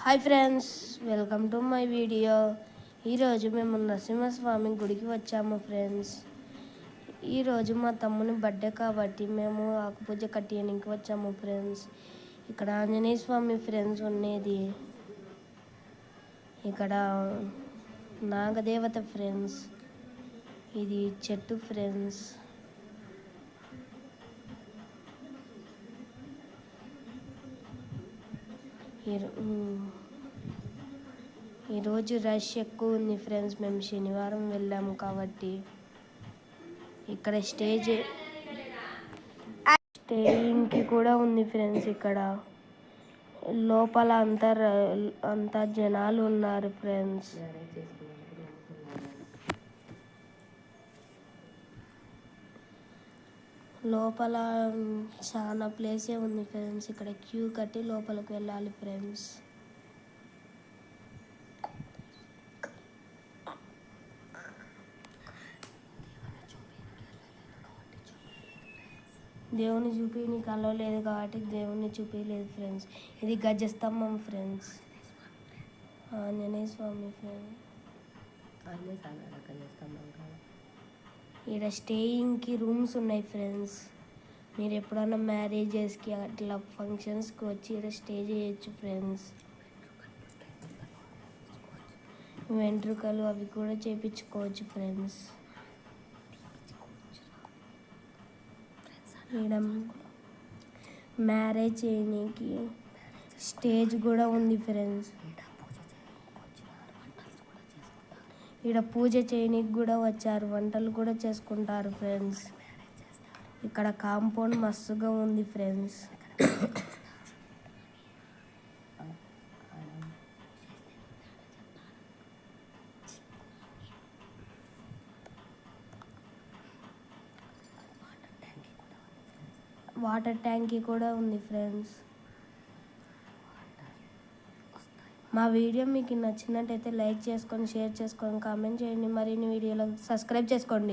Hi friends, welcome to my video. ఈరోజు మేము నరసింహస్వామి గుడికి వచ్చాము ఫ్రెండ్స్. ఈరోజు మా తమ్ముని బర్త్డే కాబట్టి మేము ఆకుపూజ కట్టేయడానికి వచ్చాము ఫ్రెండ్స్. ఇక్కడ ఆంజనేయ స్వామి ఫ్రెండ్స్ ఉండేది, ఇక్కడ నాగదేవత ఫ్రెండ్స్, ఇది చెట్టు ఫ్రెండ్స్. ఈరోజు రష్ ఎక్కువ ఉంది ఫ్రెండ్స్. మేము శనివారం వెళ్ళాము కాబట్టి ఇక్కడ స్టేయింగ్కి కూడా ఉంది ఫ్రెండ్స్. ఇక్కడ లోపల అంతా జనాలు ఉన్నారు ఫ్రెండ్స్. లోపల చాలా ప్లేసే ఉంది ఫ్రెండ్స్. ఇక్కడ క్యూ కట్టి లోపలికి వెళ్ళాలి ఫ్రెండ్స్. దేవుని చూపించడానికి అలవలేదు కాబట్టి దేవుని చూపించలేదు ఫ్రెండ్స్. ఇది గజస్తంభం ఫ్రెండ్స్, ఆంజనేయ స్వామి ఫ్రెండ్స్. ఇక్కడ స్టేయింగ్కి రూమ్స్ ఉన్నాయి ఫ్రెండ్స్. మీరు ఎప్పుడన్నా మ్యారేజెస్కి అట్లా ఫంక్షన్స్కి వచ్చి ఇక్కడ స్టే చేయొచ్చు ఫ్రెండ్స్. వెంట్రుకలు అవి కూడా చేయించుకోవచ్చు ఫ్రెండ్స్. ఇక్కడ మ్యారేజ్ చేయడానికి స్టేజ్ కూడా ఉంది ఫ్రెండ్స్. ఇక్కడ పూజ చేయడానికి కూడా వచ్చారు, వంటలు కూడా చేసుకుంటారు ఫ్రెండ్స్. ఇక్కడ కాంపౌండ్ మస్తుగా ఉంది ఫ్రెండ్స్. వాటర్ ట్యాంకీ కూడా ఉంది ఫ్రెండ్స్. మా వీడియో మీకు నచ్చినట్టయితే లైక్ చేసుకొని, షేర్ చేసుకొని, కామెంట్ చేయండి. మరిన్ని వీడియోలకు సబ్స్క్రైబ్ చేసుకోండి.